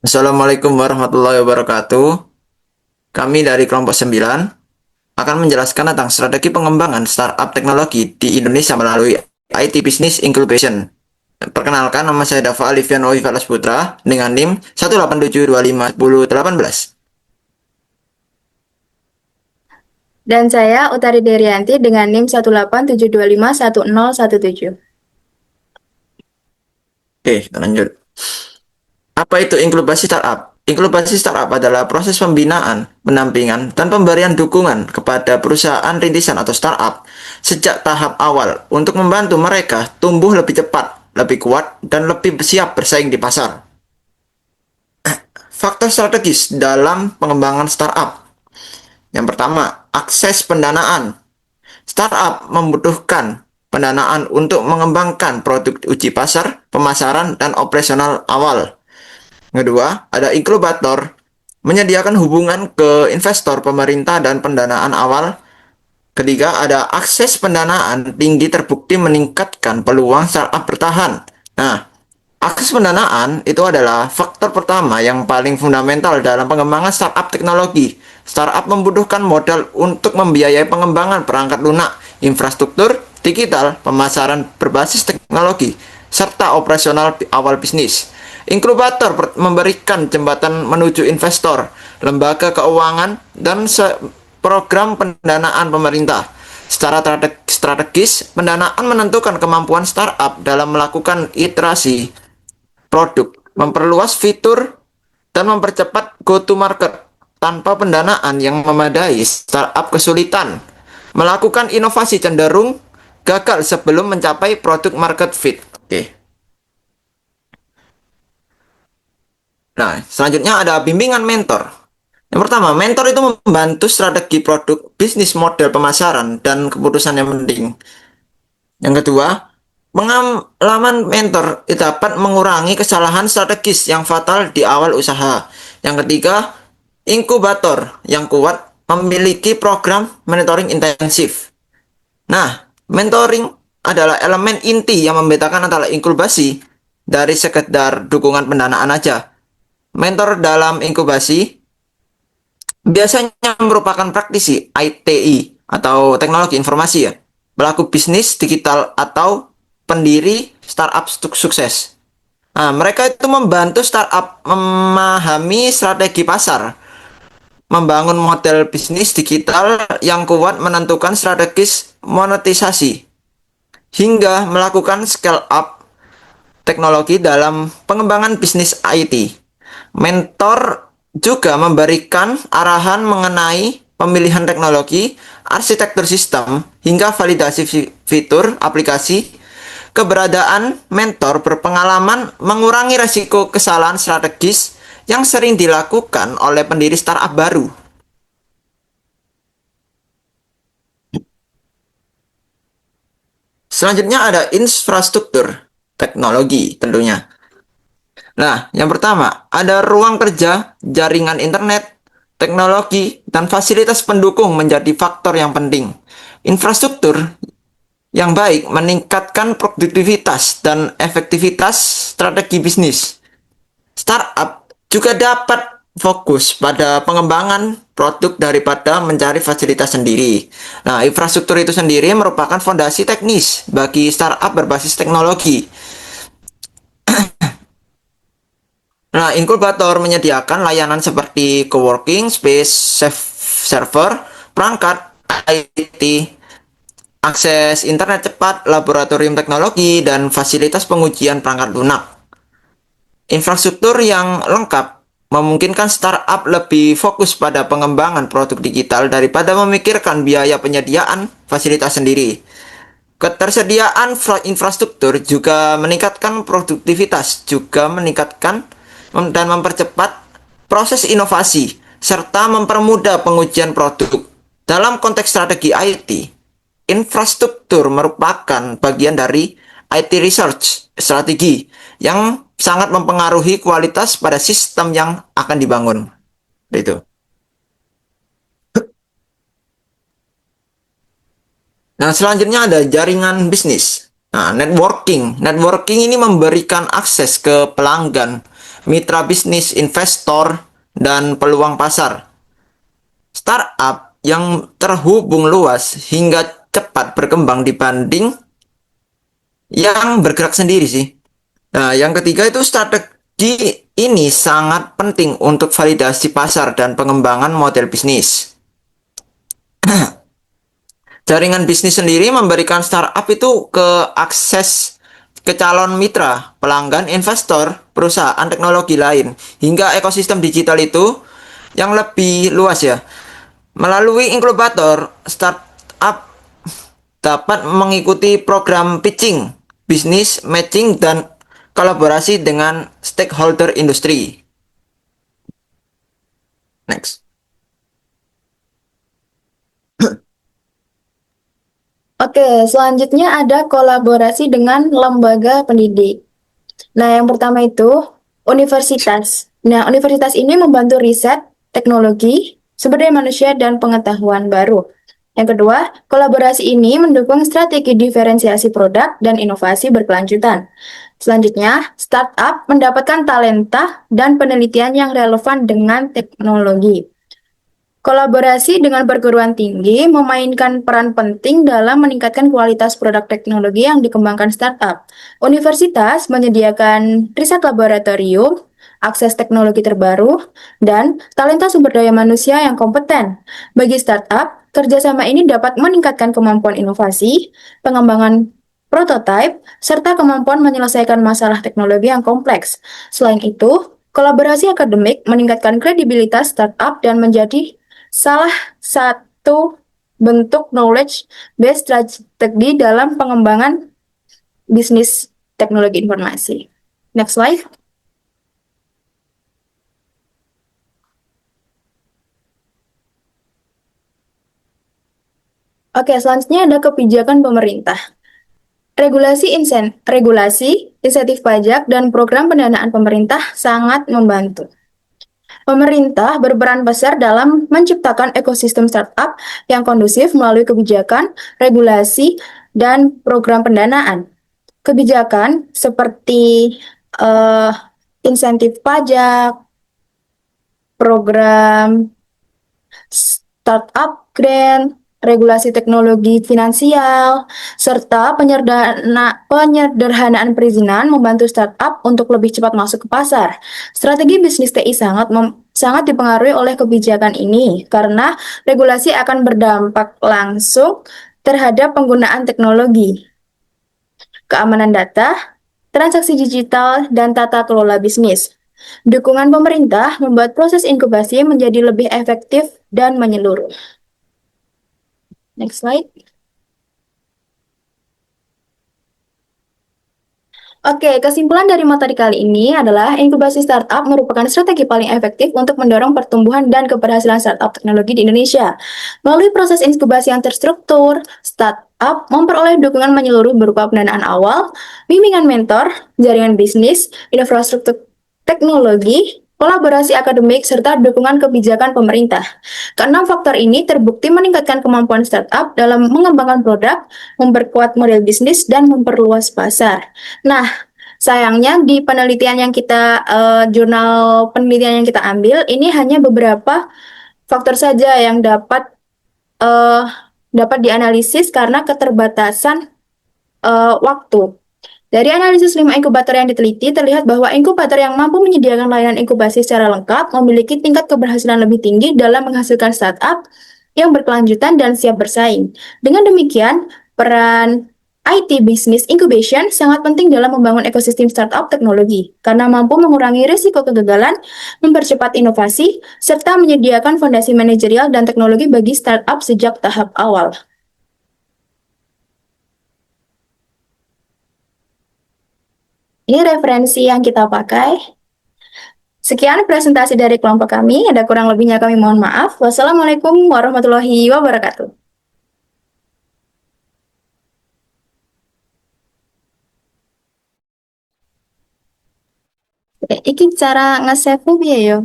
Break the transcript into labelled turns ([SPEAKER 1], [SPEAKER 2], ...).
[SPEAKER 1] Assalamualaikum warahmatullahi wabarakatuh. Kami dari kelompok 9 akan menjelaskan tentang strategi pengembangan startup teknologi di Indonesia melalui IT Business Incubation. Perkenalkan, nama saya Dava Alifian Wahifalas Putra dengan NIM 187251018.
[SPEAKER 2] Dan saya Utari Derianti dengan NIM 187251017.
[SPEAKER 1] Oke, kita lanjut. Apa itu inkubasi startup? Inkubasi startup adalah proses pembinaan, pendampingan, dan pemberian dukungan kepada perusahaan rintisan atau startup sejak tahap awal untuk membantu mereka tumbuh lebih cepat, lebih kuat, dan lebih siap bersaing di pasar. Faktor strategis dalam pengembangan startup. Yang pertama, akses pendanaan. Startup membutuhkan pendanaan untuk mengembangkan produk uji pasar, pemasaran, dan operasional awal. Kedua, ada inkubator, menyediakan hubungan ke investor, pemerintah, dan pendanaan awal. Ketiga, ada akses pendanaan tinggi terbukti meningkatkan peluang startup bertahan. Nah, akses pendanaan itu adalah faktor pertama yang paling fundamental dalam pengembangan startup teknologi. Startup membutuhkan modal untuk membiayai pengembangan perangkat lunak, infrastruktur, digital, pemasaran berbasis teknologi, serta operasional awal bisnis. Inkubator memberikan jembatan menuju investor, lembaga keuangan, dan program pendanaan pemerintah. Secara strategis, pendanaan menentukan kemampuan startup dalam melakukan iterasi produk, memperluas fitur, dan mempercepat go-to-market. Tanpa pendanaan yang memadai, startup kesulitan melakukan inovasi, cenderung gagal sebelum mencapai produk market fit. Oke. Nah, selanjutnya ada bimbingan mentor. Yang pertama, mentor itu membantu strategi produk, bisnis model pemasaran, dan keputusan yang penting. Yang kedua, pengalaman mentor dapat mengurangi kesalahan strategis yang fatal di awal usaha. Yang ketiga, inkubator yang kuat memiliki program monitoring intensif. Nah, mentoring adalah elemen inti yang membedakan antara inkubasi dari sekedar dukungan pendanaan aja. Mentor dalam inkubasi biasanya merupakan praktisi ITI atau teknologi informasi ya, pelaku bisnis digital atau pendiri startup sukses. Nah, mereka itu membantu startup memahami strategi pasar, membangun model bisnis digital yang kuat, menentukan strategis monetisasi, hingga melakukan scale up teknologi dalam pengembangan bisnis IT. Mentor juga memberikan arahan mengenai pemilihan teknologi, arsitektur sistem, hingga validasi fitur aplikasi. Keberadaan mentor berpengalaman mengurangi resiko kesalahan strategis yang sering dilakukan oleh pendiri startup baru. Selanjutnya ada infrastruktur teknologi tentunya. Nah, yang pertama, ada ruang kerja, jaringan internet, teknologi, dan fasilitas pendukung menjadi faktor yang penting. Infrastruktur yang baik meningkatkan produktivitas dan efektivitas strategi bisnis. Startup juga dapat fokus pada pengembangan produk daripada mencari fasilitas sendiri. Nah, infrastruktur itu sendiri merupakan fondasi teknis bagi startup berbasis teknologi. Nah, inkubator menyediakan layanan seperti coworking space, server, perangkat IT, akses internet cepat, laboratorium teknologi, dan fasilitas pengujian perangkat lunak. Infrastruktur yang lengkap memungkinkan startup lebih fokus pada pengembangan produk digital daripada memikirkan biaya penyediaan fasilitas sendiri. Ketersediaan infrastruktur juga meningkatkan produktivitas, juga meningkatkan dan mempercepat proses inovasi, serta mempermudah pengujian produk. Dalam konteks strategi IT, infrastruktur merupakan bagian dari IT research strategi yang sangat mempengaruhi kualitas pada sistem yang akan dibangun. Itu. Nah, selanjutnya ada jaringan bisnis. Nah, networking. Networking ini memberikan akses ke pelanggan, mitra bisnis, investor, dan peluang pasar. Startup yang terhubung luas hingga cepat berkembang dibanding yang bergerak sendiri sih. Nah, yang ketiga itu strategi ini sangat penting untuk validasi pasar dan pengembangan model bisnis. Jaringan bisnis sendiri memberikan startup itu ke akses ke calon mitra, pelanggan, investor, perusahaan teknologi lain, hingga ekosistem digital itu yang lebih luas ya. Melalui inkubator, startup dapat mengikuti program pitching, bisnis matching, dan kolaborasi dengan stakeholder industri. Next.
[SPEAKER 2] Oke, selanjutnya ada kolaborasi dengan lembaga pendidik. Nah, yang pertama itu universitas. Nah, universitas ini membantu riset, teknologi, sumber daya manusia, dan pengetahuan baru. Yang kedua, kolaborasi ini mendukung strategi diferensiasi produk dan inovasi berkelanjutan. Selanjutnya, startup mendapatkan talenta dan penelitian yang relevan dengan teknologi. Kolaborasi dengan perguruan tinggi memainkan peran penting dalam meningkatkan kualitas produk teknologi yang dikembangkan startup. Universitas menyediakan riset laboratorium, akses teknologi terbaru, dan talenta sumber daya manusia yang kompeten. Bagi startup, kerjasama ini dapat meningkatkan kemampuan inovasi, pengembangan prototipe, serta kemampuan menyelesaikan masalah teknologi yang kompleks. Selain itu, kolaborasi akademik meningkatkan kredibilitas startup dan menjadi salah satu bentuk knowledge based strategi dalam pengembangan bisnis teknologi informasi. Next slide. Oke, selanjutnya ada kebijakan pemerintah. Regulasi, insentif pajak, dan program pendanaan pemerintah sangat membantu. Pemerintah berperan besar dalam menciptakan ekosistem startup yang kondusif melalui kebijakan, regulasi, dan program pendanaan. Kebijakan seperti eh, insentif pajak, program startup grant, regulasi teknologi finansial, serta penyederhanaan perizinan membantu startup untuk lebih cepat masuk ke pasar. Strategi bisnis TI sangat dipengaruhi oleh kebijakan ini karena regulasi akan berdampak langsung terhadap penggunaan teknologi, keamanan data, transaksi digital, dan tata kelola bisnis. Dukungan pemerintah membuat proses inkubasi menjadi lebih efektif dan menyeluruh. Next slide. Oke, kesimpulan dari materi kali ini adalah inkubasi startup merupakan strategi paling efektif untuk mendorong pertumbuhan dan keberhasilan startup teknologi di Indonesia. Melalui proses inkubasi yang terstruktur, startup memperoleh dukungan menyeluruh berupa pendanaan awal, bimbingan mentor, jaringan bisnis, infrastruktur teknologi, kolaborasi akademik, serta dukungan kebijakan pemerintah. Keenam faktor ini terbukti meningkatkan kemampuan startup dalam mengembangkan produk, memperkuat model bisnis, dan memperluas pasar. Nah, sayangnya di penelitian yang jurnal penelitian yang kita ambil, ini hanya beberapa faktor saja yang eh, dapat dianalisis karena keterbatasan waktu. Dari analisis 5 inkubator yang diteliti, terlihat bahwa inkubator yang mampu menyediakan layanan inkubasi secara lengkap memiliki tingkat keberhasilan lebih tinggi dalam menghasilkan startup yang berkelanjutan dan siap bersaing. Dengan demikian, peran IT Business Incubation sangat penting dalam membangun ekosistem startup teknologi, karena mampu mengurangi risiko kegagalan, mempercepat inovasi, serta menyediakan fondasi manajerial dan teknologi bagi startup sejak tahap awal. Ini referensi yang kita pakai. Sekian presentasi dari kelompok kami. Ada kurang lebihnya kami mohon maaf. Wassalamualaikum warahmatullahi wabarakatuh. Iki cara nge-save piye yo?